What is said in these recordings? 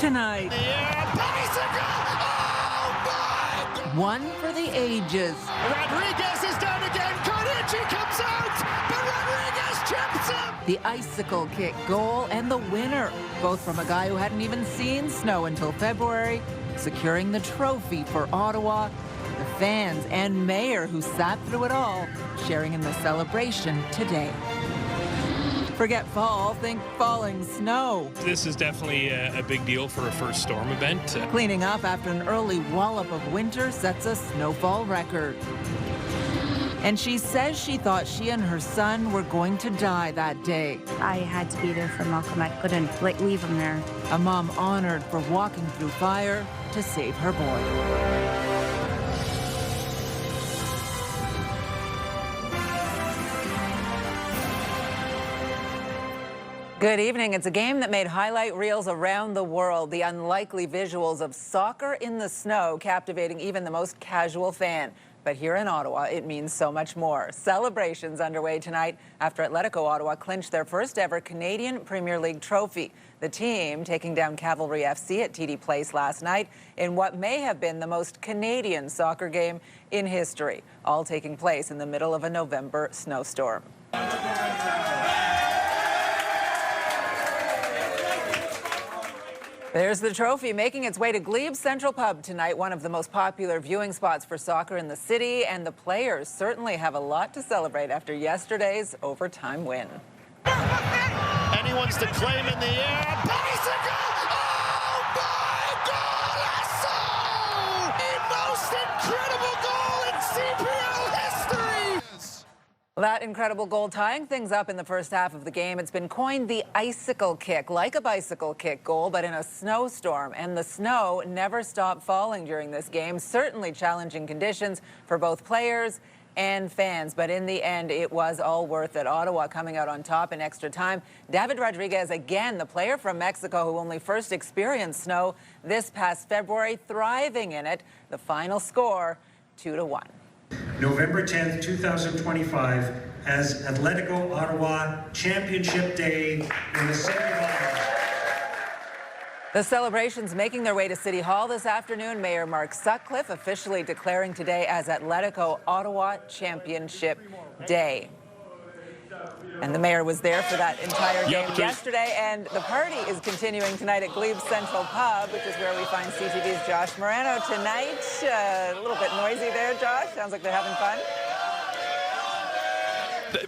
tonight. Yeah, bicycle! Oh my God! One for the ages. Rodriguez is down again. Carducci comes out, but Rodriguez chips him. The icicle kick goal and the winner, both from a guy who hadn't even seen snow until February, securing the trophy for Ottawa. The fans and mayor who sat through it all, sharing in the celebration today. Forget fall, think falling snow. This is definitely a big deal for a first storm event. Cleaning up after an early wallop of winter sets a snowfall record. And she says she thought she and her son were going to die that day. I had to be there for Malcolm. I couldn't leave him there. A mom honored for walking through fire to save her boy. Good evening. It's a game that made highlight reels around the world. The unlikely visuals of soccer in the snow captivating even the most casual fan. But here in Ottawa, it means so much more. Celebrations underway tonight after Atletico Ottawa clinched their first ever Canadian Premier League trophy. The team taking down Cavalry FC at TD Place last night in what may have been the most Canadian soccer game in history, all taking place in the middle of a November snowstorm. There's the trophy making its way to Glebe Central Pub tonight, one of the most popular viewing spots for soccer in the city, and the players certainly have a lot to celebrate after yesterday's overtime win. Anyone's to claim in the air. Bicycle! Oh my God! The most incredible goal in CPL history! That incredible goal tying things up in the first half of the game. It's been coined the icicle kick, like a bicycle kick goal, but in a snowstorm. And the snow never stopped falling during this game. Certainly challenging conditions for both players and fans. But in the end, it was all worth it. Ottawa coming out on top in extra time. David Rodriguez, again, the player from Mexico who only first experienced snow this past February, thriving in it. The final score, 2-1. November 10th, 2025, as Atletico Ottawa Championship Day in the City of Ottawa. The celebrations making their way to City Hall this afternoon. Mayor Mark Sutcliffe officially declaring today as Atletico Ottawa Championship Day. And the mayor was there for that entire game yesterday, and the party is continuing tonight at Glebe Central Pub, which is where we find CTV's Josh Morano tonight. A little bit noisy there, Josh. Sounds like they're having fun.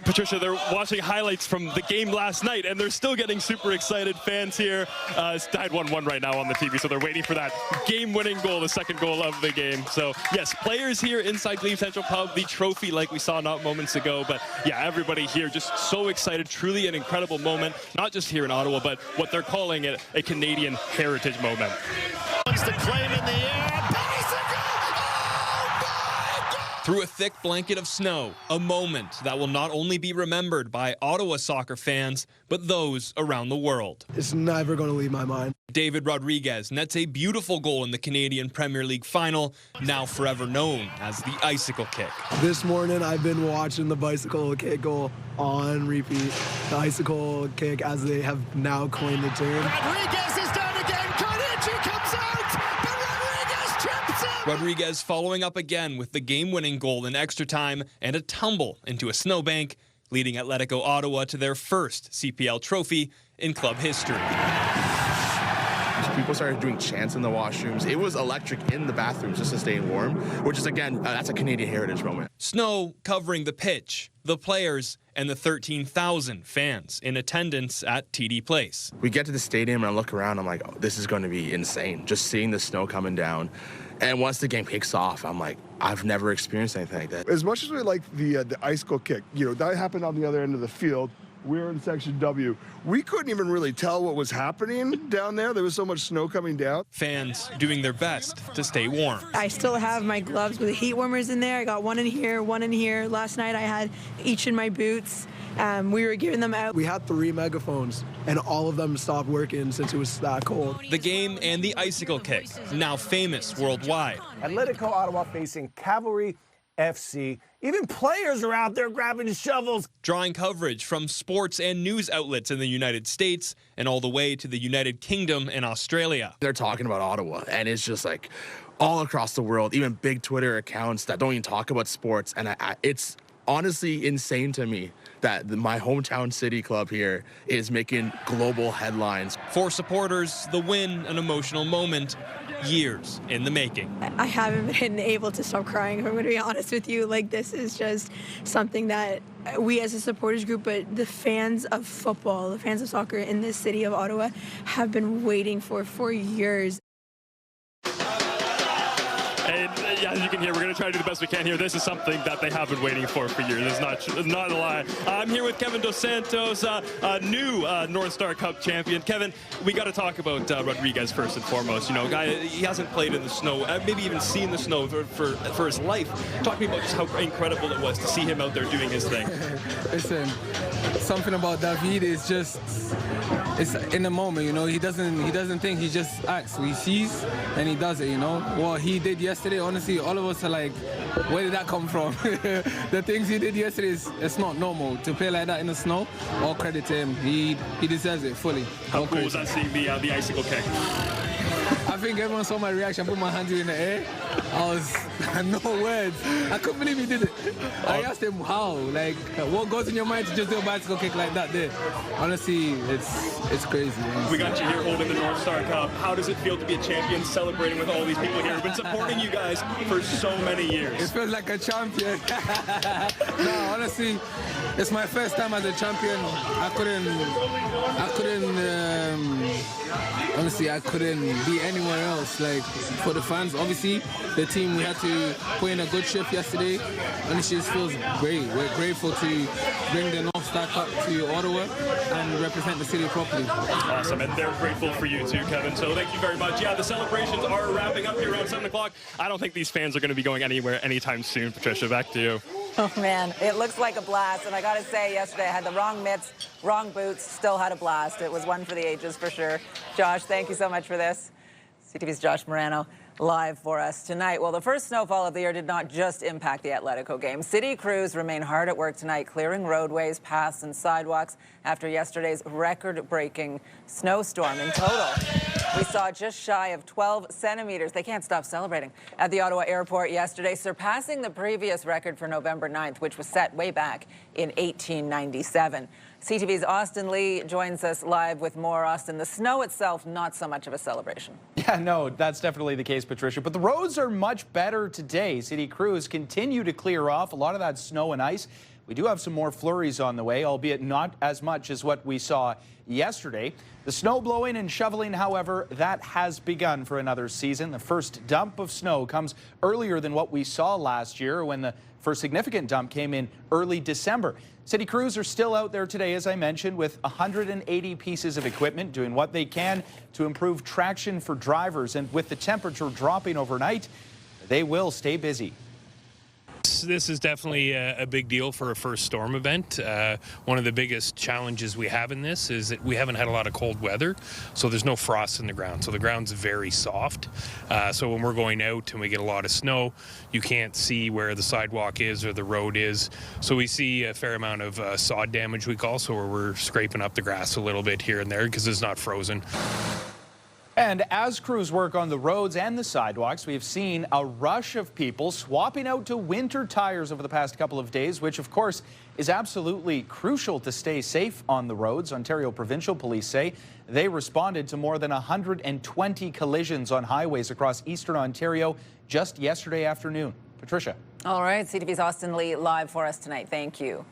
Patricia, they're watching highlights from the game last night, and they're still getting super excited. Fans here. It's tied 1-1 right now on the TV, so they're waiting for that game-winning goal, the second goal of the game. So, yes, players here inside Glebe Central Pub, the trophy like we saw not moments ago. But, yeah, everybody here just so excited. Truly an incredible moment, not just here in Ottawa, but what they're calling it a Canadian heritage moment. Wants to claim in the air. Through a thick blanket of snow, a moment that will not only be remembered by Ottawa soccer fans, but those around the world. It's never going to leave my mind. David Rodriguez nets a beautiful goal in the Canadian Premier League final, now forever known as the icicle kick. This morning, I've been watching the bicycle kick goal on repeat. The icicle kick, as they have now coined the term. Rodriguez is down again. Carducci comes out, but Rodriguez chips him. Rodriguez following up again with the game-winning goal in extra time and a tumble into a snowbank, leading Atletico Ottawa to their first CPL trophy in club history. People started doing chants in the washrooms. It was electric in the bathrooms just to stay warm, which is, again, that's a Canadian heritage moment. Snow covering the pitch, the players, and the 13,000 fans in attendance at TD Place. We get to the stadium and I look around, I'm like, oh, this is going to be insane. Just seeing the snow coming down. And once the game kicks off, I'm like, I've never experienced anything like that. As much as we like the icicle kick, that happened on the other end of the field. We're in section W. We couldn't even really tell what was happening down there. There was so much snow coming down. Fans doing their best to stay warm. I still have my gloves with heat warmers in there. I got one in here, one in here. Last night I had each in my boots. We were giving them out. We had 3 megaphones, and all of them stopped working since it was that cold. The game and the icicle kick, now famous worldwide. Atletico Ottawa facing Cavalry FC. Even players are out there grabbing shovels. Drawing coverage from sports and news outlets in the United States and all the way to the United Kingdom and Australia. They're talking about Ottawa, and it's just like all across the world, even big Twitter accounts that don't even talk about sports. And it's honestly insane to me that my hometown city club here is making global headlines. For supporters, the win, an emotional moment, years in the making. I haven't been able to stop crying, if I'm going to be honest with you. Like, this is just something that we as a supporters group, but the fans of football, the fans of soccer in this city of Ottawa have been waiting for years. And as you can hear, we're going to try to do the best we can here. This is something that they have been waiting for years. It's not a lie. I'm here with Kevin Dos Santos, new North Star Cup champion. Kevin, we got to talk about Rodriguez first and foremost. You know, guy, he hasn't played in the snow, maybe even seen the snow for his life. Talk to me about just how incredible it was to see him out there doing his thing. Listen, something about David is just, it's in the moment, you know. He doesn't think, he just acts. He sees and he does it, you know. What he did yesterday, honestly, all of us are like, where did that come from? The things he did yesterday, it's not normal. To play like that in the snow, all credit to him. He deserves it fully. How cool was that seeing the icicle kick? I think everyone saw my reaction. I put my hands in the air. I had no words. I couldn't believe he did it. I asked him how, like, what goes in your mind to just do a bicycle kick like that there? Honestly, it's crazy. We got you here holding the North Star Cup. How does it feel to be a champion, celebrating with all these people here who've been supporting you guys for so many years? It feels like a champion. No, honestly, it's my first time as a champion. Honestly, I couldn't be anywhere else. Like, for the fans, obviously, the team, we had to put in a good shift yesterday, and it just feels great. We're grateful to bring the North Star Cup to Ottawa and represent the city properly. Awesome, and they're grateful for you too, Kevin. So thank you very much. Yeah, the celebrations are wrapping up here around 7 o'clock. I don't think these fans are going to be going anywhere anytime soon. Patricia, back to you. Oh, man, it looks like a blast. And I got to say, yesterday I had the wrong mitts, wrong boots, still had a blast. It was one for the ages for sure. Josh, thank you so much for this. CTV's Josh Morano live for us tonight. Well, the first snowfall of the year did not just impact the Atletico game. City crews remain hard at work tonight, clearing roadways, paths, and sidewalks after yesterday's record-breaking snowstorm. In total, we saw just shy of 12 centimeters. They can't stop celebrating at the Ottawa airport yesterday, surpassing the previous record for November 9th, which was set way back in 1897. CTV's Austin Lee joins us live with more. Austin, the snow itself, not so much of a celebration. Yeah, no, that's definitely the case, Patricia. But the roads are much better today. City crews continue to clear off a lot of that snow and ice. We do have some more flurries on the way, albeit not as much as what we saw yesterday. The snow blowing and shoveling, however, that has begun for another season. The first dump of snow comes earlier than what we saw last year, when the first significant dump came in early December. City crews are still out there today, as I mentioned, with 180 pieces of equipment doing what they can to improve traction for drivers. And with the temperature dropping overnight, they will stay busy. This is definitely a big deal for a first storm event. One of the biggest challenges we have in this is that we haven't had a lot of cold weather, so there's no frost in the ground. So the ground's very soft. So when we're going out and we get a lot of snow, you can't see where the sidewalk is or the road is. So we see a fair amount of sod damage, we call, so we're scraping up the grass a little bit here and there because it's not frozen. And as crews work on the roads and the sidewalks, we've seen a rush of people swapping out to winter tires over the past couple of days, which of course is absolutely crucial to stay safe on the roads. Ontario Provincial Police say they responded to more than 120 collisions on highways across eastern Ontario just yesterday afternoon. Patricia. All right, CTV's Austin Lee live for us tonight. Thank you.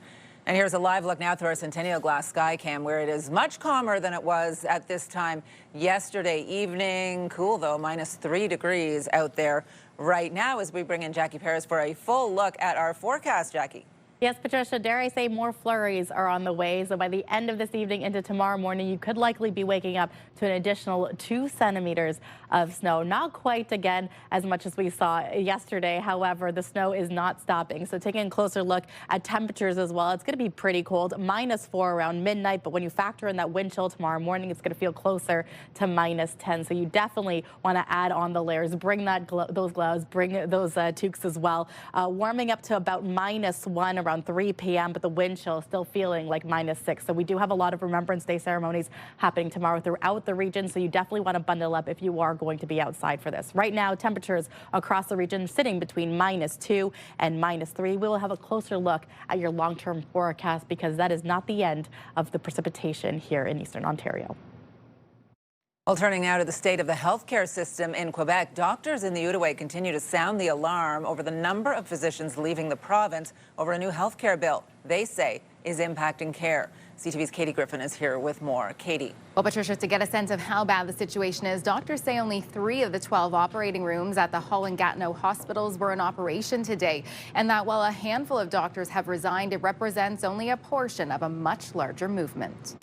And here's a live look now through our Centennial Glass Skycam, where it is much calmer than it was at this time yesterday evening. Cool, though, -3 degrees out there right now, as we bring in Jackie Paris for a full look at our forecast. Jackie. Yes, Patricia, dare I say more flurries are on the way. So by the end of this evening into tomorrow morning, you could likely be waking up to an additional 2 centimeters of snow. Not quite, again, as much as we saw yesterday. However, the snow is not stopping. So taking a closer look at temperatures as well, it's going to be pretty cold, -4 around midnight. But when you factor in that wind chill tomorrow morning, it's going to feel closer to -10. So you definitely want to add on the layers. Bring those gloves, bring those toques as well. Warming up to about -1 around 3 p.m., but the wind chill is still feeling like -6. So we do have a lot of Remembrance Day ceremonies happening tomorrow throughout the region. So you definitely want to bundle up if you are going to be outside for this. Right now, temperatures across the region sitting between -2 and -3. We will have a closer look at your long-term forecast because that is not the end of the precipitation here in Eastern Ontario. Well, turning now to the state of the healthcare system in Quebec, doctors in the Outaouais continue to sound the alarm over the number of physicians leaving the province over a new healthcare bill they say is impacting care. CTV's Katie Griffin is here with more. Katie. Well, Patricia, to get a sense of how bad the situation is, doctors say only 3 of the 12 operating rooms at the Hull and Gatineau hospitals were in operation today, and that while a handful of doctors have resigned, it represents only a portion of a much larger movement.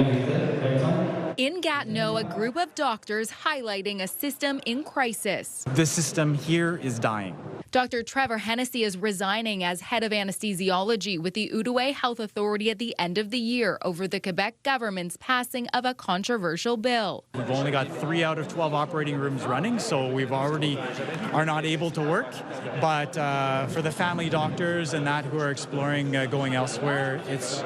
In Gatineau, a group of doctors highlighting a system in crisis. The system here is dying. Dr. Trevor Hennessy is resigning as head of anesthesiology with the Outaouais Health Authority at the end of the year over the Quebec government's passing of a controversial bill. We've only got 3 out of 12 operating rooms running, so we've already are not able to work. But for the family doctors and that who are exploring going elsewhere, it's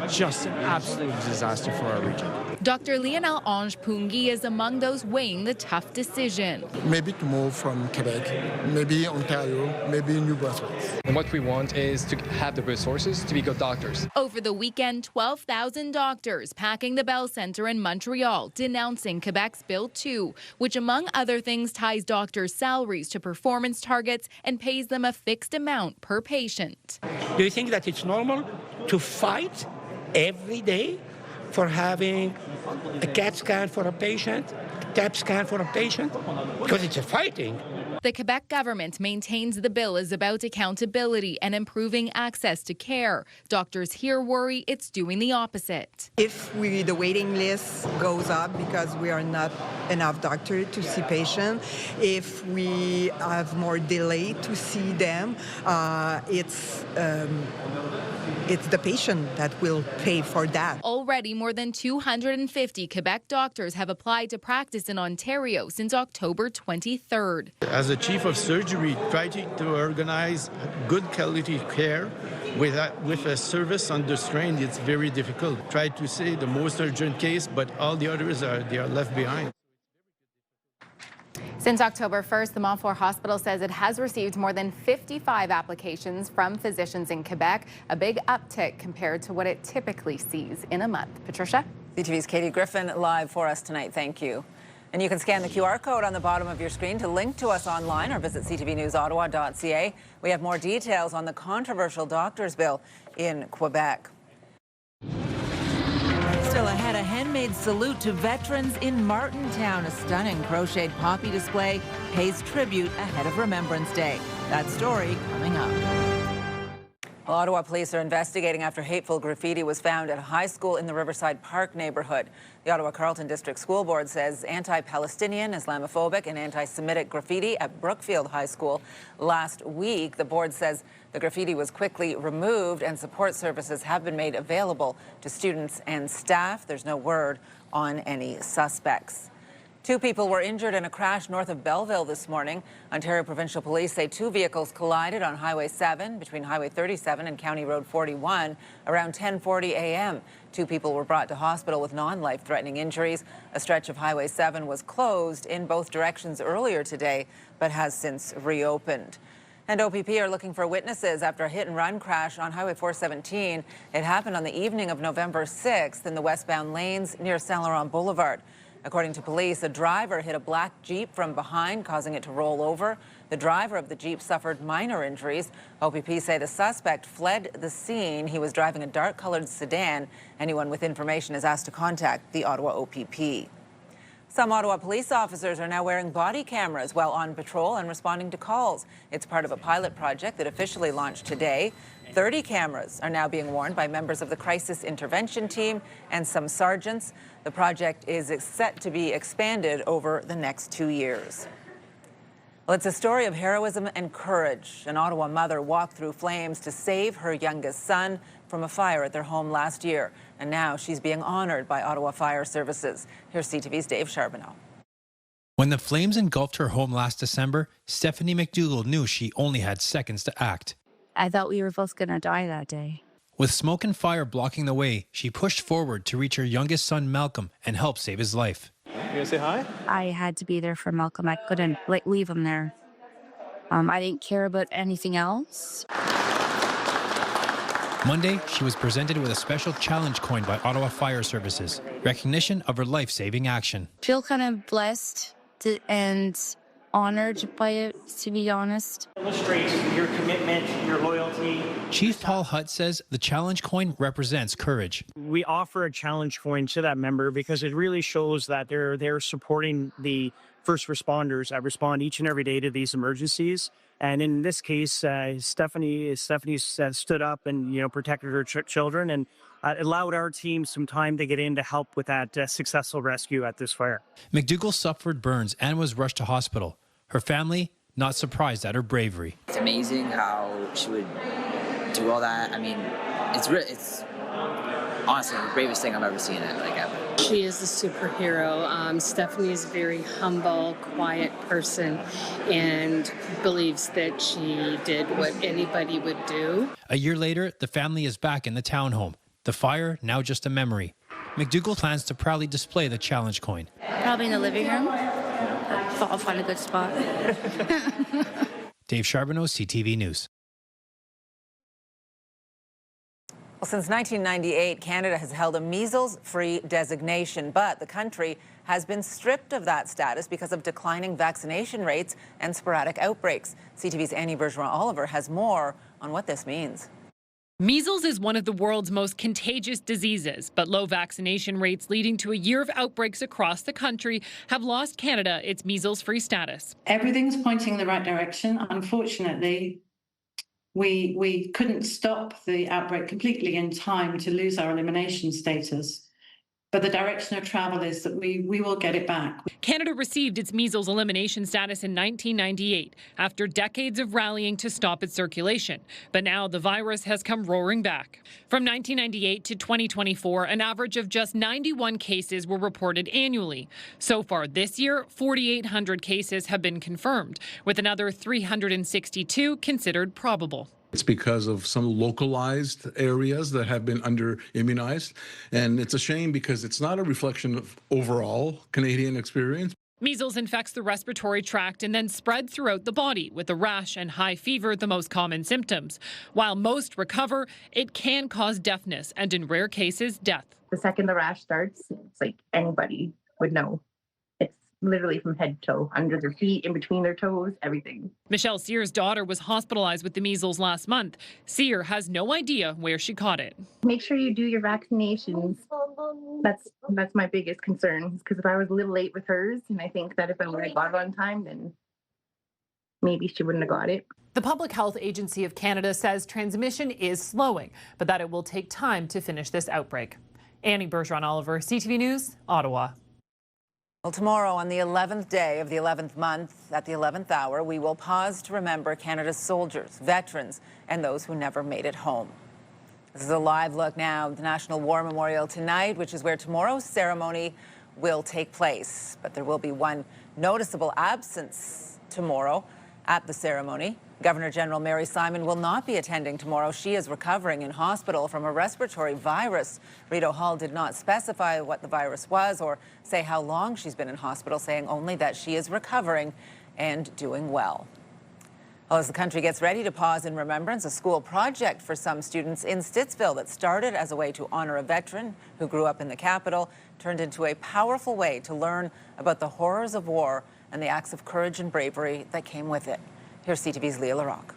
just an absolute disaster for our region. Dr. Lionel Ange Pungi is among those weighing the tough decision. Maybe to move from Quebec, maybe Ontario, maybe New Brunswick. And what we want is to have the resources to be good doctors. Over the weekend, 12,000 doctors packing the Bell Centre in Montreal, denouncing Quebec's Bill 2, which among other things ties doctors' salaries to performance targets and pays them a fixed amount per patient. Do you think that it's normal to fight every day for having a CAT scan for a patient, TAP scan for a patient? Because it's a fighting. The Quebec government maintains the bill is about accountability and improving access to care. Doctors here worry it's doing the opposite. If the waiting list goes up because we are not enough doctors to see patients, if we have more delay to see them, it's the patient that will pay for that. Already more than 250 Quebec doctors have applied to practice in Ontario since October 23rd. As a chief of surgery, trying to organize good quality care with a service under strain, it's very difficult. Try to say the most urgent case, but all the others are left behind. Since October 1st, the Montfort Hospital says it has received more than 55 applications from physicians in Quebec, a big uptick compared to what it typically sees in a month. Patricia? CTV's Katie Griffin live for us tonight. Thank you. And you can scan the QR code on the bottom of your screen to link to us online or visit ctvnewsottawa.ca. We have more details on the controversial doctors' bill in Quebec. Still ahead, a handmade salute to veterans in Martintown. A stunning crocheted poppy display pays tribute ahead of Remembrance Day. That story coming up. Well, Ottawa police are investigating after hateful graffiti was found at a high school in the Riverside Park neighborhood. The Ottawa Carleton District School Board says anti-Palestinian, Islamophobic and anti-Semitic graffiti at Brookfield High School last week. The board says the graffiti was quickly removed and support services have been made available to students and staff. There's no word on any suspects. 2 people were injured in a crash north of Belleville this morning. Ontario Provincial Police say 2 vehicles collided on Highway 7 between Highway 37 and County Road 41 around 10:40 a.m. 2 people were brought to hospital with non-life-threatening injuries. A stretch of Highway 7 was closed in both directions earlier today, but has since reopened. And OPP are looking for witnesses after a hit-and-run crash on Highway 417. It happened on the evening of November 6th in the westbound lanes near Saint Laurent Boulevard. According to police, a driver hit a black Jeep from behind, causing it to roll over. The driver of the Jeep suffered minor injuries. OPP say the suspect fled the scene. He was driving a dark-colored sedan. Anyone with information is asked to contact the Ottawa OPP. Some Ottawa police officers are now wearing body cameras while on patrol and responding to calls. It's part of a pilot project that officially launched today. 30 cameras are now being worn by members of the crisis intervention team and some sergeants. The project is set to be expanded over the next 2 years. Well, it's a story of heroism and courage. An Ottawa mother walked through flames to save her youngest son from a fire at their home last year. And now she's being honored by Ottawa Fire Services. Here's CTV's Dave Charbonneau. When the flames engulfed her home last December, Stephanie McDougall knew she only had seconds to act. I thought we were both going to die that day. With smoke and fire blocking the way, she pushed forward to reach her youngest son, Malcolm, and help save his life. You gonna say hi? I had to be there for Malcolm. I couldn't leave him there. I didn't care about anything else. Monday, she was presented with a special challenge coin by Ottawa Fire Services, recognition of her life-saving action. I feel kind of blessed and honored by it, to be honest. Illustrates your commitment, your loyalty. Chief Paul Hutt says the challenge coin represents courage. We offer a challenge coin to that member because it really shows that they're supporting the first responders that respond each and every day to these emergencies. And in this case, Stephanie stood up and protected her children and allowed our team some time to get in to help with that successful rescue at this fire. McDougall suffered burns and was rushed to hospital. Her family not surprised at her bravery. It's amazing how she would do all that. I mean, it's honestly the bravest thing I've ever seen it ever. She is a superhero. Stephanie is a very humble, quiet person and believes that she did what anybody would do. A year later, the family is back in the townhome. The fire now just a memory. McDougall plans to proudly display the challenge coin. Probably in the living room. I'll find a good spot. Dave Charbonneau, CTV News. Well, since 1998, Canada has held a measles-free designation, but the country has been stripped of that status because of declining vaccination rates and sporadic outbreaks. CTV's Annie Bergeron-Oliver has more on what this means. Measles is one of the world's most contagious diseases, but low vaccination rates leading to a year of outbreaks across the country have lost Canada its measles-free status. Everything's pointing in the right direction. Unfortunately, we couldn't stop the outbreak completely in time to lose our elimination status. But the direction of travel is that we will get it back. Canada received its measles elimination status in 1998 after decades of rallying to stop its circulation. But now the virus has come roaring back. From 1998 to 2024, an average of just 91 cases were reported annually. So far this year, 4,800 cases have been confirmed, with another 362 considered probable. It's because of some localized areas that have been under-immunized. And it's a shame because it's not a reflection of overall Canadian experience. Measles infects the respiratory tract and then spread throughout the body, with a rash and high fever the most common symptoms. While most recover, it can cause deafness and, in rare cases, death. The second the rash starts, it's like anybody would know. Literally from head to toe, under their feet, in between their toes, everything. Michelle Sear's daughter was hospitalized with the measles last month. Sear has no idea where she caught it. Make sure you do your vaccinations. That's my biggest concern, because if I was a little late with hers, and I think that if I would have got it on time, then maybe she wouldn't have got it. The Public Health Agency of Canada says transmission is slowing, but that it will take time to finish this outbreak. Annie Bergeron-Oliver, CTV News, Ottawa. Well, tomorrow, on the 11th day of the 11th month, at the 11th hour, we will pause to remember Canada's soldiers, veterans, and those who never made it home. This is a live look now at the National War Memorial tonight, which is where tomorrow's ceremony will take place. But there will be one noticeable absence tomorrow at the ceremony. Governor General Mary Simon will not be attending tomorrow. She is recovering in hospital from a respiratory virus. Rideau Hall did not specify what the virus was or say how long she's been in hospital, saying only that she is recovering and doing well. Well, as the country gets ready to pause in remembrance, a school project for some students in Stittsville that started as a way to honor a veteran who grew up in the capital turned into a powerful way to learn about the horrors of war and the acts of courage and bravery that came with it. Here's CTV's Leah LaRocque.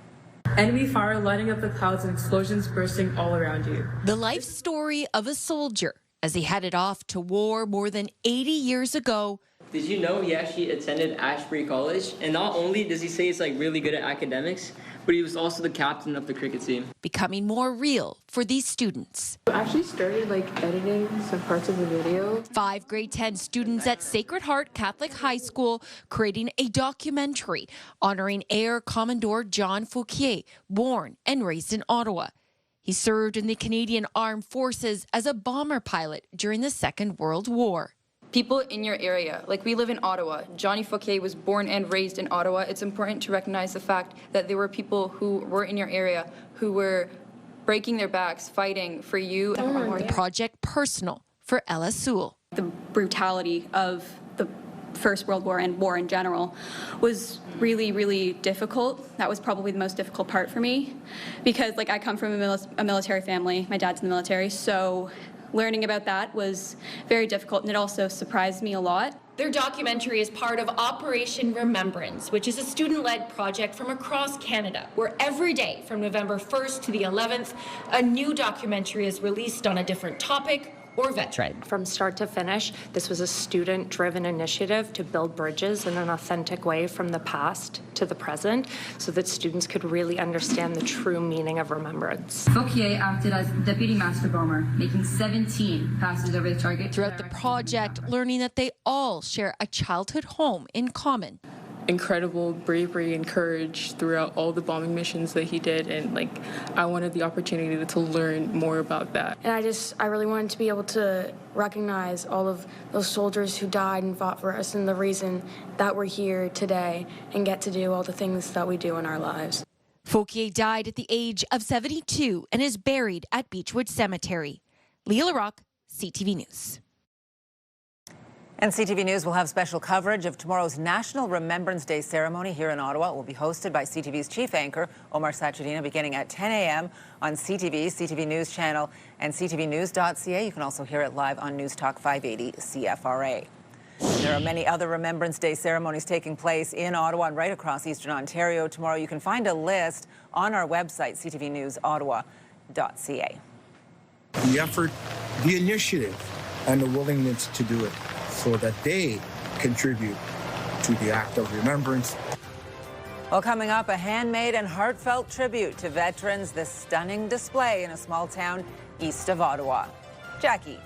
Enemy fire lighting up the clouds and explosions bursting all around you. The life story of a soldier as he headed off to war more than 80 years ago Did you know he actually attended Ashbury College? And not only does he say he's like really good at academics, but he was also the captain of the cricket team. Becoming more real for these students. I actually started editing some parts of the video. 5 grade 10 students at Sacred Heart Catholic High School creating a documentary honoring Air Commodore John Fauquier, born and raised in Ottawa. He served in the Canadian Armed Forces as a bomber pilot during the Second World War. People in your area, like we live in Ottawa. Johnny Fauquier was born and raised in Ottawa. It's important to recognize the fact that there were people who were in your area who were breaking their backs, fighting for you. The project personal for Ella Sewell. The brutality of the First World War and war in general was really, really difficult. That was probably the most difficult part for me because I come from a military family. My dad's in the military, so learning about that was very difficult, and it also surprised me a lot. Their documentary is part of Operation Remembrance, which is a student-led project from across Canada, where every day from November 1st to the 11th, a new documentary is released on a different topic or veteran. From start to finish, this was a student-driven initiative to build bridges in an authentic way from the past to the present so that students could really understand the true meaning of remembrance. Fauquier acted as deputy master bomber, making 17 passes over the target. Throughout the project, learning that they all share a childhood home in common. Incredible bravery and courage throughout all the bombing missions that he did, and I wanted the opportunity to learn more about that. And I really wanted to be able to recognize all of those soldiers who died and fought for us and the reason that we're here today and get to do all the things that we do in our lives. Fauquier died at the age of 72 and is buried at Beechwood Cemetery. Leah LaRock, CTV News. And CTV News will have special coverage of tomorrow's National Remembrance Day ceremony here in Ottawa. It will be hosted by CTV's chief anchor, Omar Sachedina, beginning at 10 a.m. on CTV, CTV News Channel, and ctvnews.ca. You can also hear it live on News Talk 580 CFRA. There are many other Remembrance Day ceremonies taking place in Ottawa and right across Eastern Ontario tomorrow. You can find a list on our website, ctvnewsottawa.ca. The effort, the initiative, and the willingness to do it, so that they contribute to the act of remembrance. Well, coming up, a handmade and heartfelt tribute to veterans, this stunning display in a small town east of Ottawa. Jackie.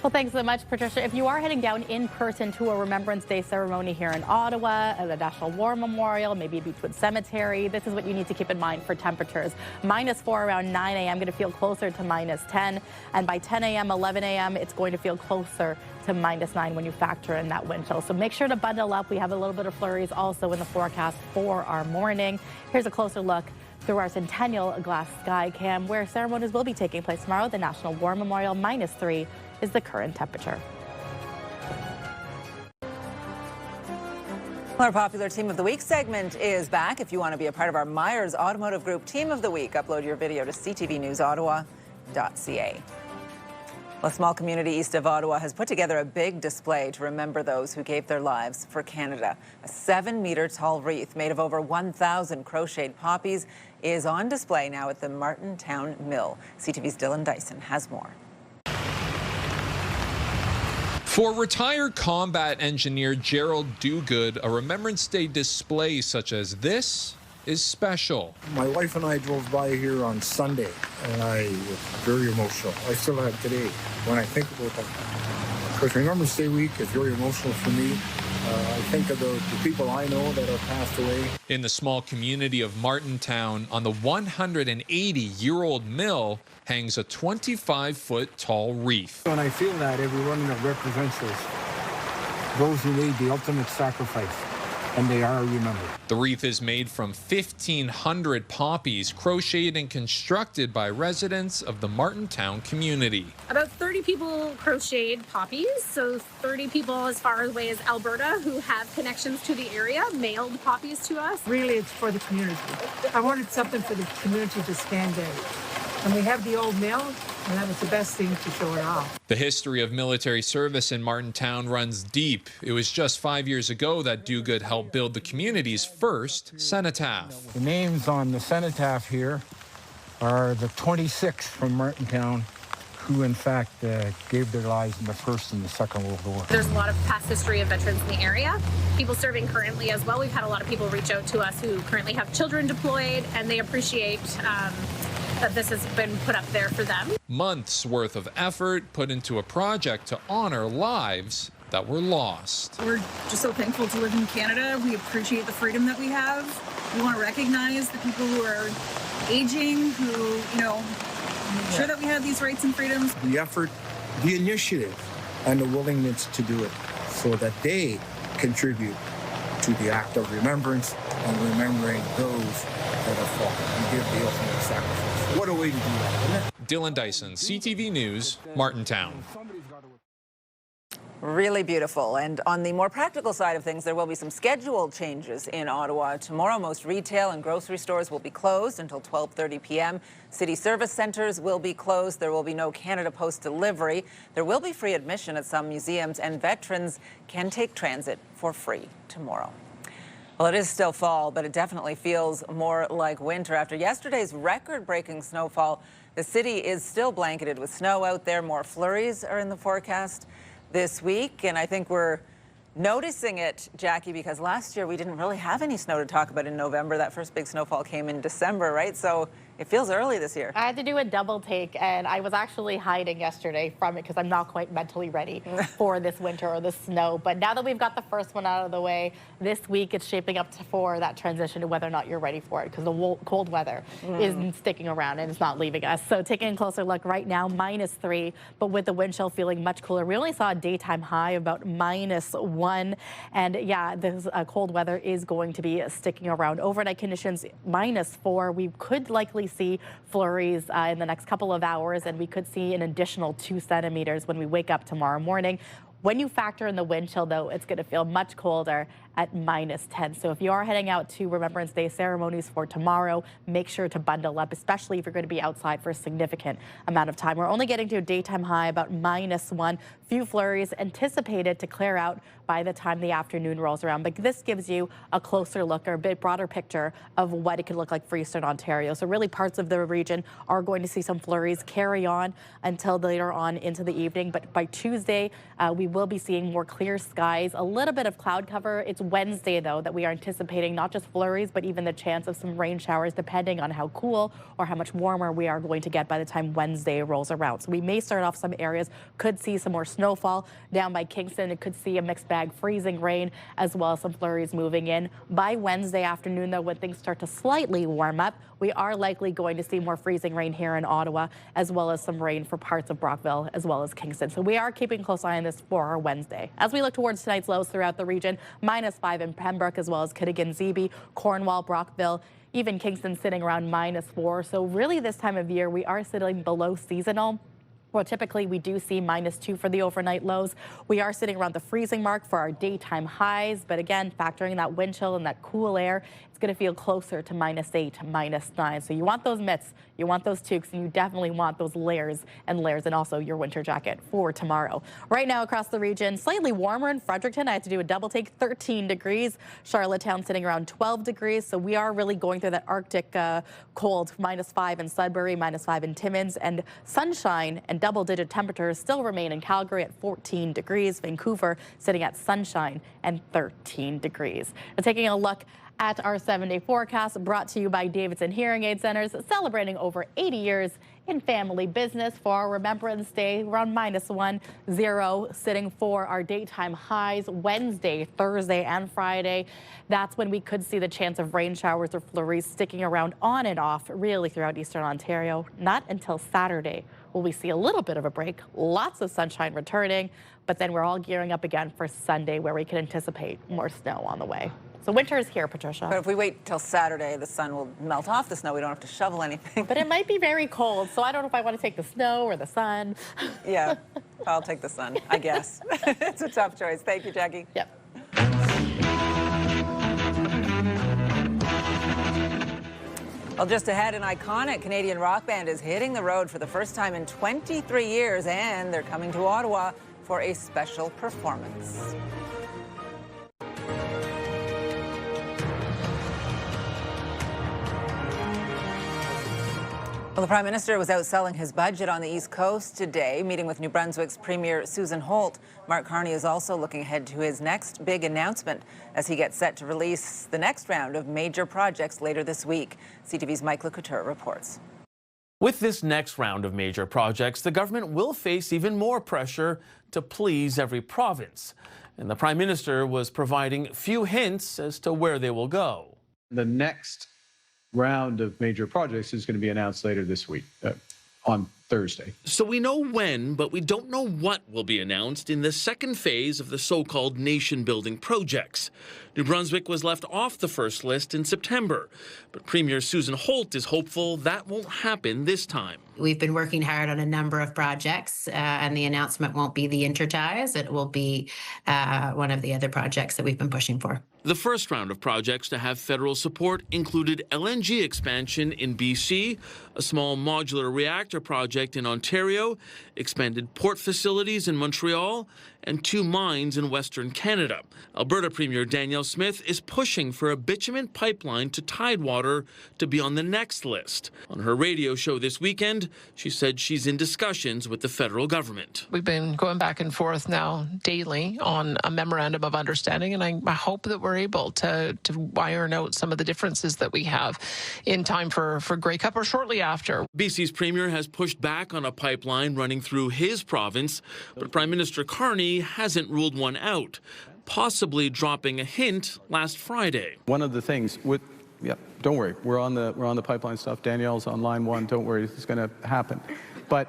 Well, thanks so much, Patricia. If you are heading down in person to a Remembrance Day ceremony here in Ottawa, at the National War Memorial, maybe Beechwood Cemetery, this is what you need to keep in mind for temperatures. -4 around 9 a.m. going to feel closer to -10. And by 10 a.m., 11 a.m., it's going to feel closer to -9 when you factor in that wind chill. So make sure to bundle up. We have a little bit of flurries also in the forecast for our morning. Here's a closer look through our Centennial Glass Sky Cam, where ceremonies will be taking place tomorrow. The National War Memorial, -3 is the current temperature. Our popular Team of the Week segment is back. If you want to be a part of our Myers Automotive Group Team of the Week, upload your video to ctvnewsottawa.ca. A small community east of Ottawa has put together a big display to remember those who gave their lives for Canada. A 7-meter-tall wreath made of over 1,000 crocheted poppies is on display now at the Martintown Mill. CTV's Dylan Dyson has more. For retired combat engineer Gerald Duguid, a Remembrance Day display such as this is special. My wife and I drove by here on Sunday, and I was very emotional. I still have today when I think about that. Because Remembrance Day week is very emotional for me. I think of the people I know that have passed away. In the small community of Martintown, on the 180-year-old mill, hangs a 25-foot tall wreath. When I feel that, every running it represents those who made the ultimate sacrifice, and they are remembered. The wreath is made from 1,500 poppies crocheted and constructed by residents of the Martintown community. About 30 people crocheted poppies, so 30 people as far away as Alberta who have connections to the area mailed poppies to us. Really, it's for the community. I wanted something for the community to stand out. And we have the old mill, and that was the best thing to show it off. The history of military service in Martintown runs deep. It was just 5 years ago that Duguid helped build the community's first cenotaph. The names on the cenotaph here are the 26 from Martintown who in fact gave their lives in the First and the Second World War. There's a lot of past history of veterans in the area, people serving currently as well. We've had a lot of people reach out to us who currently have children deployed, and they appreciate that this has been put up there for them. Months worth of effort put into a project to honor lives that were lost. We're just so thankful to live in Canada. We appreciate the freedom that we have. We want to recognize the people who are aging, who, make sure that we have these rights and freedoms. The effort, the initiative, and the willingness to do it so that they contribute to the act of remembrance and remembering those that have fallen and give the ultimate sacrifice. What a way to do that, isn't it? Dylan Dyson, CTV News, Martintown. Really beautiful. And on the more practical side of things, there will be some scheduled changes in Ottawa. Tomorrow, most retail and grocery stores will be closed until 12:30 p.m. City service centres will be closed. There will be no Canada Post delivery. There will be free admission at some museums, and veterans can take transit for free tomorrow. Well, it is still fall, but it definitely feels more like winter. After yesterday's record-breaking snowfall, the city is still blanketed with snow out there. More flurries are in the forecast this week, and I think we're noticing it, Jackie, because last year we didn't really have any snow to talk about in November. That first big snowfall came in December, right? So it feels early this year. I had to do a double take, and I was actually hiding yesterday from it because I'm not quite mentally ready for this winter or the snow. But now that we've got the first one out of the way, this week it's shaping up for that transition to whether or not you're ready for it, because the cold weather isn't sticking around and it's not leaving us. So taking a closer look right now, -3, but with the wind chill feeling much cooler. We only saw a daytime high about -1, and yeah, this cold weather is going to be sticking around. Overnight conditions -4. We could likely see flurries in the next couple of hours, and we could see an additional 2 centimeters when we wake up tomorrow morning. When you factor in the wind chill, though, it's going to feel much colder at -10. So if you are heading out to Remembrance Day ceremonies for tomorrow, make sure to bundle up, especially if you're going to be outside for a significant amount of time. We're only getting to a daytime high about -1. Few flurries anticipated to clear out by the time the afternoon rolls around. But this gives you a closer look or a bit broader picture of what it could look like for Eastern Ontario. So really parts of the region are going to see some flurries carry on until later on into the evening. But by Tuesday, we will be seeing more clear skies, a little bit of cloud cover. It's Wednesday, though, that we are anticipating not just flurries, but even the chance of some rain showers, depending on how cool or how much warmer we are going to get by the time Wednesday rolls around. So we may start off some areas, could see some more snowfall down by Kingston. It could see a mixed bag, freezing rain, as well as some flurries moving in. By Wednesday afternoon, though, when things start to slightly warm up, we are likely going to see more freezing rain here in Ottawa, as well as some rain for parts of Brockville, as well as Kingston. So we are keeping a close eye on this for our Wednesday. As we look towards tonight's lows throughout the region, -5 in Pembroke, as well as Kittigan-Zibi, Cornwall, Brockville, even Kingston sitting around -4. So really this time of year, we are sitting below seasonal. Well, typically we do see -2 for the overnight lows. We are sitting around the freezing mark for our daytime highs, but again, factoring that wind chill and that cool air, it's going to feel closer to -8, -9. So you want those mitts, you want those toques, and you definitely want those layers, and also your winter jacket for tomorrow. Right now across the region, slightly warmer in Fredericton. I had to do a double take, 13 degrees. Charlottetown sitting around 12 degrees. So we are really going through that Arctic cold, -5 in Sudbury, -5 in Timmins, and sunshine and double-digit temperatures still remain in Calgary at 14 degrees. Vancouver sitting at sunshine and 13 degrees. Now, taking a look at our 7-day forecast, brought to you by Davidson Hearing Aid Centers, celebrating over 80 years in family business. For our Remembrance Day, around -1, 0, sitting for our daytime highs Wednesday, Thursday, and Friday. That's when we could see the chance of rain showers or flurries sticking around on and off really throughout Eastern Ontario. Not until Saturday will we see a little bit of a break, lots of sunshine returning, but then we're all gearing up again for Sunday, where we can anticipate more snow on the way. So winter is here, Patricia. But if we wait till Saturday, the sun will melt off the snow. We don't have to shovel anything. But it might be very cold, so I don't know if I want to take the snow or the sun. Yeah, I'll take the sun, I guess. It's a tough choice. Thank you, Jackie. Yep. Well, just ahead, an iconic Canadian rock band is hitting the road for the first time in 23 years, and they're coming to Ottawa for a special performance. Well, the Prime Minister was out selling his budget on the East Coast today, meeting with New Brunswick's Premier Susan Holt. Mark Carney is also looking ahead to his next big announcement as he gets set to release the next round of major projects later this week. CTV's Mike Lecouture reports. With this next round of major projects, the government will face even more pressure to please every province. And the Prime Minister was providing few hints as to where they will go. The next round of major projects is going to be announced later this week, on Thursday. So we know when, but we don't know what will be announced in the second phase of the so-called nation-building projects. New Brunswick was left off the first list in September, but Premier Susan Holt is hopeful that won't happen this time. We've been working hard on a number of projects, and the announcement won't be the interties. It will be one of the other projects that we've been pushing for. The first round of projects to have federal support included LNG expansion in BC, a small modular reactor project in Ontario, expanded port facilities in Montreal, and 2 mines in Western Canada. Alberta Premier Danielle Smith is pushing for a bitumen pipeline to Tidewater to be on the next list. On her radio show this weekend, she said she's in discussions with the federal government. We've been going back and forth now daily on a memorandum of understanding, and I hope that we're able to iron out some of the differences that we have in time for Grey Cup or shortly after. BC's premier has pushed back on a pipeline running through his province, but Prime Minister Carney hasn't ruled one out, possibly dropping a hint last Friday. One of the things with, don't worry, we're on the pipeline stuff. Danielle's on line 1. Don't worry, it's going to happen. But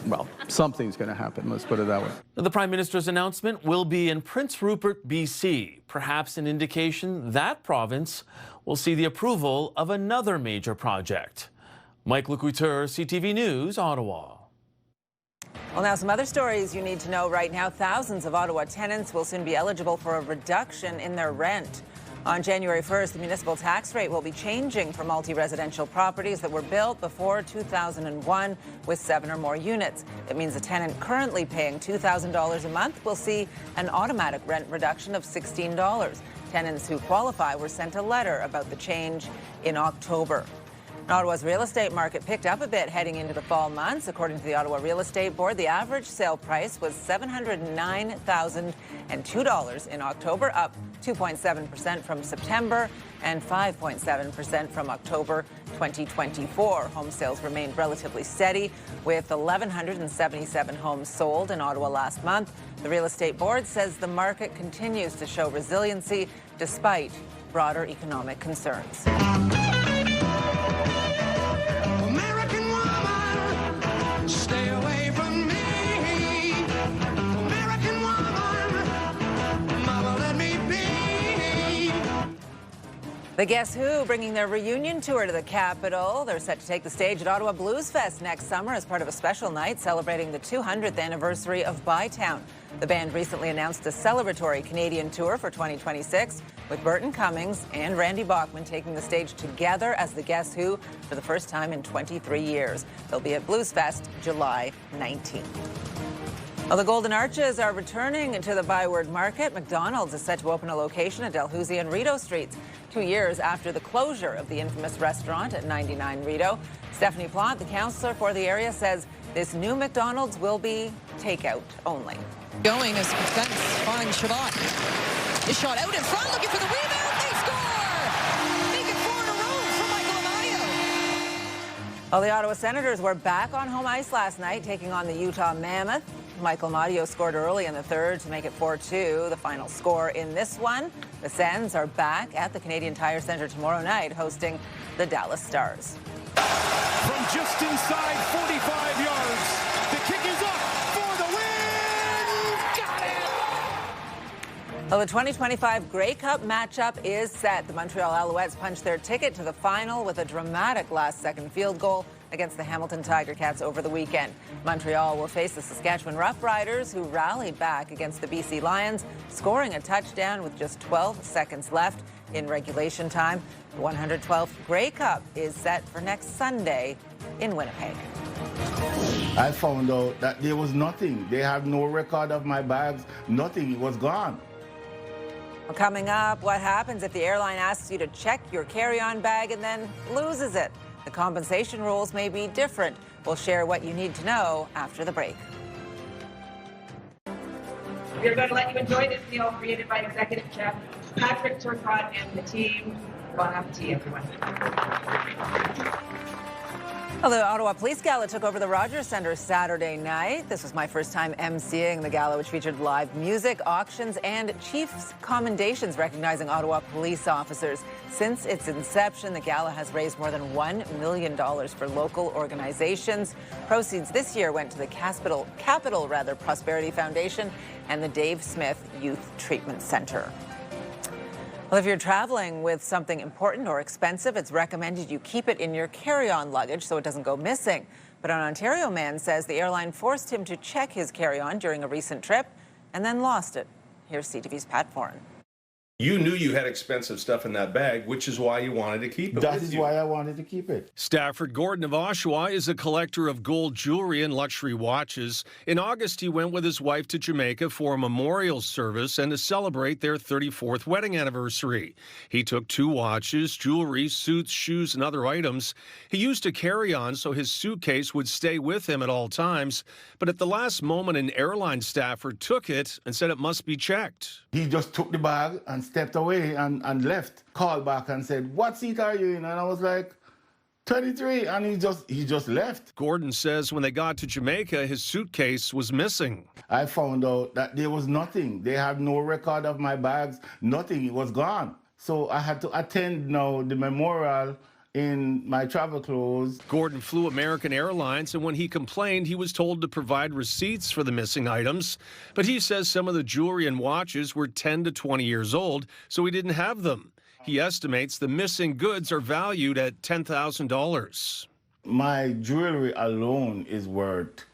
well, something's going to happen, let's put it that way. The Prime Minister's announcement will be in Prince Rupert, BC, perhaps an indication that province will see the approval of another major project. Mike Lecouture, CTV News, Ottawa. Well, now some other stories you need to know right now. Thousands of Ottawa tenants will soon be eligible for a reduction in their rent. On January 1st, the municipal tax rate will be changing for multi-residential properties that were built before 2001 with 7 or more units. It means a tenant currently paying $2,000 a month will see an automatic rent reduction of $16. Tenants who qualify were sent a letter about the change in October. Ottawa's real estate market picked up a bit heading into the fall months. According to the Ottawa Real Estate Board, the average sale price was $709,002 in October, up 2.7% from September and 5.7% from October 2024. Home sales remained relatively steady, with 1,177 homes sold in Ottawa last month. The Real Estate Board says the market continues to show resiliency despite broader economic concerns. Stay away from me, American woman, mama, let me be. The Guess Who bringing their reunion tour to the capital. They're set to take the stage at Ottawa Blues Fest next summer as part of a special night celebrating the 200th anniversary of Bytown. The band recently announced a celebratory Canadian tour for 2026, with Burton Cummings and Randy Bachman taking the stage together as the Guess Who for the first time in 23 years. They'll be at Blues Fest July 19th. Well, the Golden Arches are returning to the Byward Market. McDonald's is set to open a location at Dalhousie and Rideau Streets 2 years after the closure of the infamous restaurant at 99 Rideau. Stephanie Plante, the councillor for the area, says this new McDonald's will be takeout only. Going as defense finds Shabbat. Is shot out in front, looking for the rebound. They score! Make it 4 in a row for Michael Amadio. Well, the Ottawa Senators were back on home ice last night, taking on the Utah Mammoth. Michael Amadio scored early in the third to make it 4-2, the final score in this one. The Sens are back at the Canadian Tire Centre tomorrow night, hosting the Dallas Stars. From just inside 45 yards, the kick is up for the win. Got it. Well, the 2025 Grey Cup matchup is set. The Montreal Alouettes punched their ticket to the final with a dramatic last-second field goal against the Hamilton Tiger Cats over the weekend. Montreal will face the Saskatchewan Roughriders, who rallied back against the BC Lions, scoring a touchdown with just 12 seconds left in regulation time. The 112th Grey Cup is set for next Sunday in Winnipeg. I found out that there was nothing. They had no record of my bags. Nothing. It was gone. Well, coming up, what happens if the airline asks you to check your carry-on bag and then loses it? The compensation rules may be different. We'll share what you need to know after the break. We're going to let you enjoy this meal created by Executive Chef Patrick Turcotte and the team. Bon appetit, everyone. Well, the Ottawa Police Gala took over the Rogers Centre Saturday night. This was my first time emceeing the gala, which featured live music, auctions, and Chiefs commendations recognizing Ottawa police officers. Since its inception, the gala has raised more than $1 million for local organizations. Proceeds this year went to the Capital Prosperity Foundation and the Dave Smith Youth Treatment Centre. Well, if you're traveling with something important or expensive, it's recommended you keep it in your carry-on luggage so it doesn't go missing. But an Ontario man says the airline forced him to check his carry-on during a recent trip and then lost it. Here's CTV's Pat Foran. You knew you had expensive stuff in that bag, which is why you wanted to keep it. That is why I wanted to keep it. Stafford Gordon of Oshawa is a collector of gold jewelry and luxury watches. In August, he went with his wife to Jamaica for a memorial service and to celebrate their 34th wedding anniversary. He took 2 watches, jewelry, suits, shoes, and other items. He used a carry-on so his suitcase would stay with him at all times. But at the last moment, an airline staffer took it and said it must be checked. He just took the bag and stepped away and left. Called back and said, "What seat are you in?" And I was like, 23, and he just left. Gordon says when they got to Jamaica, his suitcase was missing. I found out that there was nothing. They had no record of my bags, nothing. It was gone. So I had to attend now the memorial in my travel clothes. Gordon flew American Airlines, and when he complained, he was told to provide receipts for the missing items. But he says some of the jewelry and watches were 10 to 20 years old, so he didn't have them. He estimates the missing goods are valued at $10,000. My jewelry alone is worth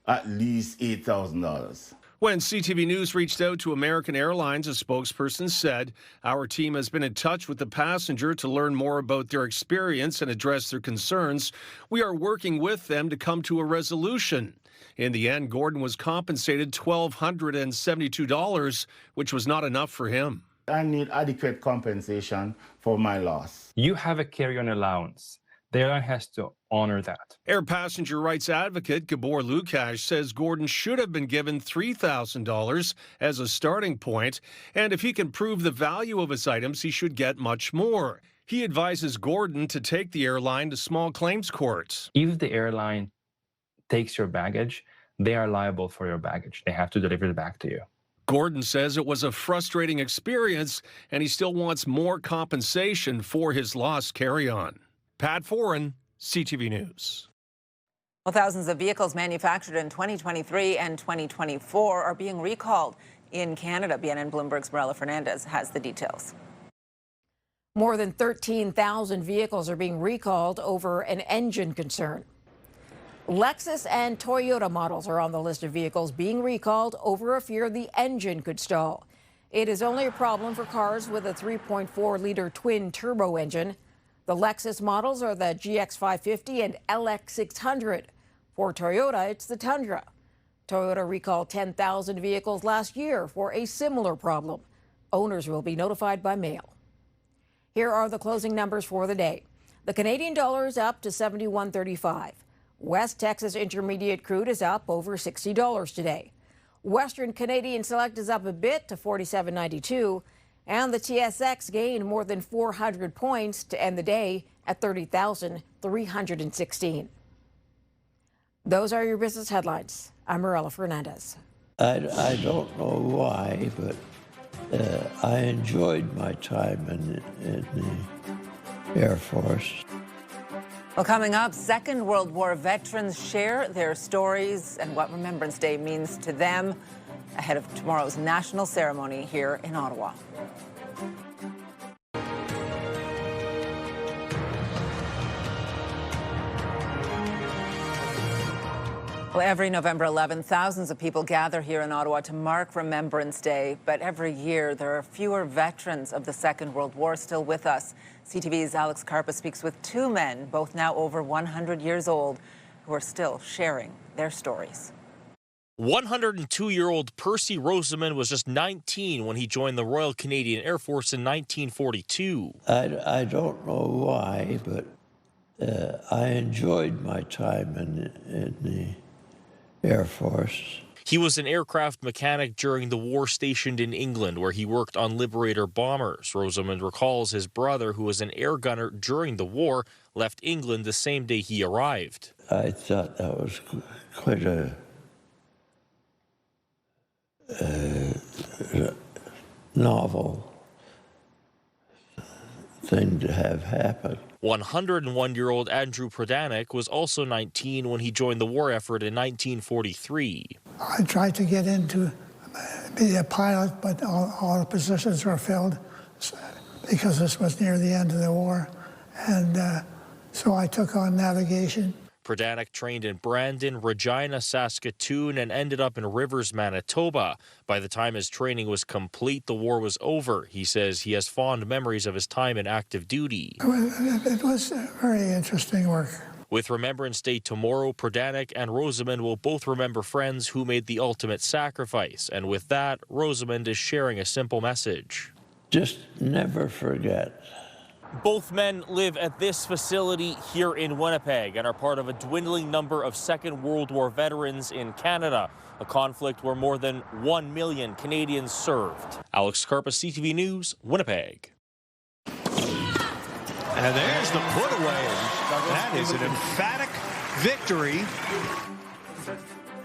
at least $8,000. When CTV News reached out to American Airlines, a spokesperson said, "Our team has been in touch with the passenger to learn more about their experience and address their concerns. We are working with them to come to a resolution." In the end, Gordon was compensated $1,272, which was not enough for him. I need adequate compensation for my loss. You have a carry-on allowance. The airline has to honor that. Air passenger rights advocate Gabor Lukash says Gordon should have been given $3,000 as a starting point, and if he can prove the value of his items, he should get much more. He advises Gordon to take the airline to small claims court. If the airline takes your baggage, they are liable for your baggage. They have to deliver it back to you. Gordon says it was a frustrating experience, and he still wants more compensation for his lost carry-on. Pat Foran, CTV News. Well, thousands of vehicles manufactured in 2023 and 2024 are being recalled in Canada. BNN Bloomberg's Marella Fernandez has the details. More than 13,000 vehicles are being recalled over an engine concern. Lexus and Toyota models are on the list of vehicles being recalled over a fear the engine could stall. It is only a problem for cars with a 3.4-liter twin-turbo engine. The Lexus models are the GX550 and LX600. For Toyota, it's the Tundra. Toyota recalled 10,000 vehicles last year for a similar problem. Owners will be notified by mail. Here are the closing numbers for the day. The Canadian dollar is up to $71.35. West Texas Intermediate crude is up over $60 today. Western Canadian Select is up a bit to $47.92. And the TSX gained more than 400 points to end the day at 30,316. Those are your business headlines. I'm Marella Fernandez. I don't know why, but I enjoyed my time in the Air Force. Well, coming up, Second World War veterans share their stories and what Remembrance Day means to them ahead of tomorrow's national ceremony here in Ottawa. Well, every November 11th, thousands of people gather here in Ottawa to mark Remembrance Day. But every year, there are fewer veterans of the Second World War still with us. CTV's Alex Karpa speaks with 2 men, both now over 100 years old, who are still sharing their stories. 102-year-old Percy Rosamond was just 19 when he joined the Royal Canadian Air Force in 1942. I don't know why, but I enjoyed my time in the Air Force. He was an aircraft mechanic during the war stationed in England, where he worked on Liberator bombers. Rosamond recalls his brother, who was an air gunner during the war, left England the same day he arrived. I thought that was quite a novel thing to have happen. 101-year-old Andrew Prodanek was also 19 when he joined the war effort in 1943. I tried to get into be a pilot, but all the positions were filled because this was near the end of the war. And so I took on navigation. Prodanek trained in Brandon, Regina, Saskatoon, and ended up in Rivers, Manitoba. By the time his training was complete, the war was over. He says he has fond memories of his time in active duty. It was very interesting work. With Remembrance Day tomorrow, Prodanek and Rosamond will both remember friends who made the ultimate sacrifice. And with that, Rosamond is sharing a simple message. Just never forget. Both men live at this facility here in Winnipeg and are part of a dwindling number of Second World War veterans in Canada, a conflict where more than 1 million Canadians served. Alex Karpa, CTV News, Winnipeg. And there's the put away. That is an emphatic victory.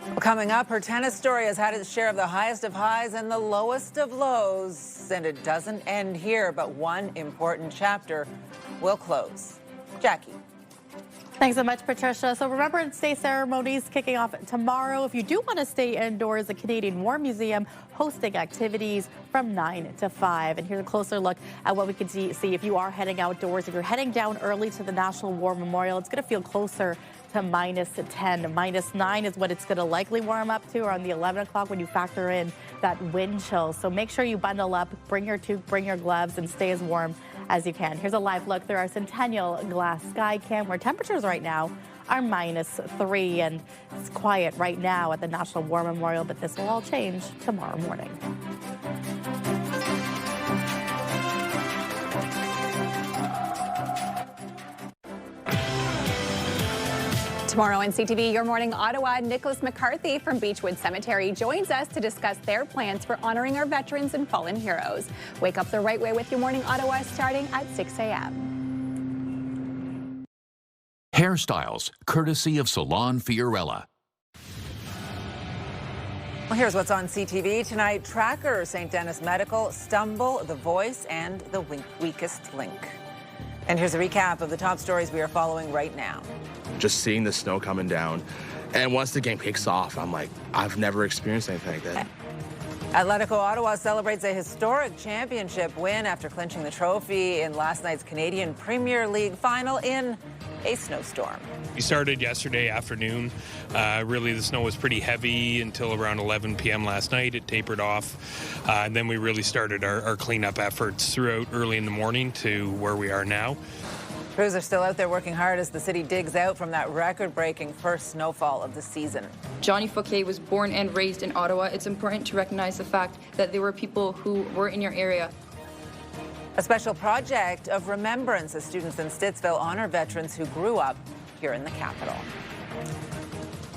Well, coming up, her tennis story has had its share of the highest of highs and the lowest of lows. And it doesn't end here, but one important chapter will close. Jackie. Thanks so much, Patricia. So Remembrance Day ceremonies kicking off tomorrow. If you do want to stay indoors, the Canadian War Museum hosting activities from 9 to 5. And here's a closer look at what we can see if you are heading outdoors. If you're heading down early to the National War Memorial, it's going to feel closer to -10. -9 is what it's going to likely warm up to around the 11 o'clock when you factor in that wind chill. So make sure you bundle up, bring your toque, bring your gloves, and stay as warm as you can. Here's a live look through our Centennial Glass Sky Cam, where temperatures right now are -3, and it's quiet right now at the National War Memorial, but this will all change tomorrow morning. Tomorrow on CTV Your Morning Ottawa, Nicholas McCarthy from Beechwood Cemetery joins us to discuss their plans for honoring our veterans and fallen heroes. Wake up the right way with Your Morning Ottawa starting at 6 a.m. Hairstyles, courtesy of Salon Fiorella. Well, here's what's on CTV tonight. Tracker, St. Denis Medical, Stumble, The Voice, and The Weakest Link. And here's a recap of the top stories we are following right now. Just seeing the snow coming down. And once the game kicks off, I'm like, I've never experienced anything like that. Atletico Ottawa celebrates a historic championship win after clinching the trophy in last night's Canadian Premier League final in a snowstorm. We started yesterday afternoon. Really, the snow was pretty heavy until around 11 p.m. last night. It tapered off. And then we really started our cleanup efforts throughout early in the morning to where we are now. Crews are still out there working hard as the city digs out from that record-breaking first snowfall of the season. Johnny Fouquet was born and raised in Ottawa. It's important to recognize the fact that there were people who were in your area. A special project of remembrance as students in Stittsville honor veterans who grew up here in the capital.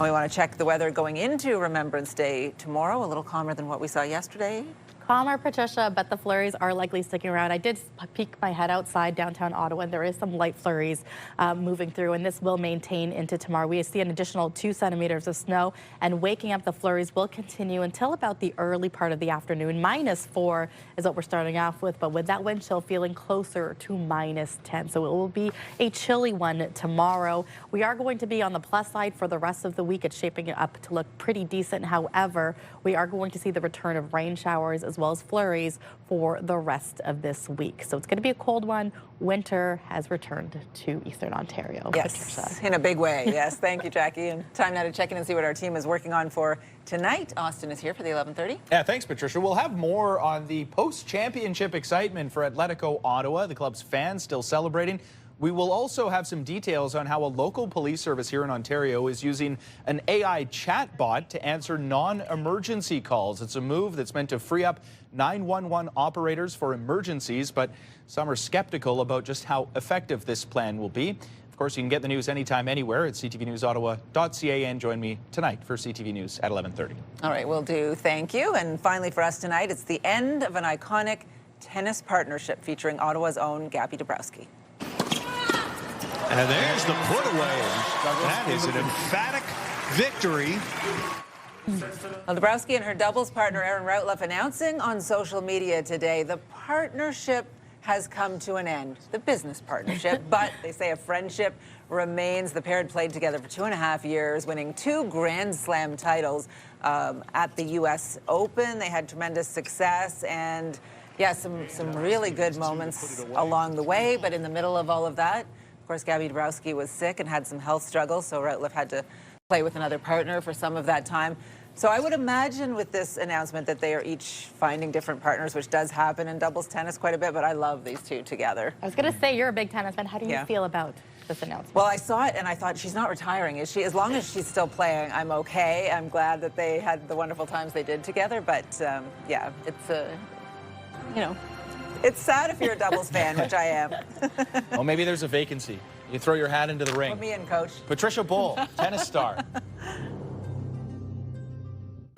We want to check the weather going into Remembrance Day tomorrow, a little calmer than what we saw yesterday. Calmer, Patricia, but the flurries are likely sticking around. I did peek my head outside downtown Ottawa, and there is some light flurries moving through, and this will maintain into tomorrow. We see an additional 2 centimeters of snow, and waking up the flurries will continue until about the early part of the afternoon. -4 is what we're starting off with, but with that wind chill feeling closer to -10. So it will be a chilly one tomorrow. We are going to be on the plus side for the rest of the week. It's shaping up to look pretty decent. However, we are going to see the return of rain showers as well as flurries for the rest of this week. So it's going to be a cold one. Winter has returned to Eastern Ontario. Yes, Patricia. in a big way. Yes, thank you, Jackie. And time now to check in and see what our team is working on for tonight. Austin is here for the 11:30. Yeah, thanks, Patricia. We'll have more on the post-championship excitement for Atletico Ottawa. The club's fans still celebrating. We will also have some details on how a local police service here in Ontario is using an AI chatbot to answer non-emergency calls. It's a move that's meant to free up 911 operators for emergencies, but some are skeptical about just how effective this plan will be. Of Of course, you can get the news anytime, anywhere at ctvnewsottawa.ca, and join me tonight for CTV News at 11:30. All right, will do. Thank you. And finally for us tonight, it's the end of an iconic tennis partnership featuring Ottawa's own Gabby Dabrowski. And there's the put away. That is an emphatic victory. Well, Dabrowski and her doubles partner Aaron Routliffe announcing on social media today the partnership has come to an end, the business partnership, but they say a friendship remains. The pair had played together for 2.5 years, winning 2 Grand Slam titles at the U.S. Open. They had tremendous success and, yeah, some really good moments along the way. But in the middle of all of that, of course, Gabby Dabrowski was sick and had some health struggles, so Routliffe had to play with another partner for some of that time. So I would imagine with this announcement that they are each finding different partners, which does happen in doubles tennis quite a bit, but I love these two together. I was going to say, you're a big tennis fan. How do you feel about this announcement? Well, I saw it and I thought, she's not retiring, is she? As long as she's still playing, I'm okay. I'm glad that they had the wonderful times they did together, but yeah, it's, you know, it's sad if you're a doubles fan, which I am. Well, maybe there's a vacancy. You throw your hat into the ring. Put me in, coach. Patricia Bull, tennis star.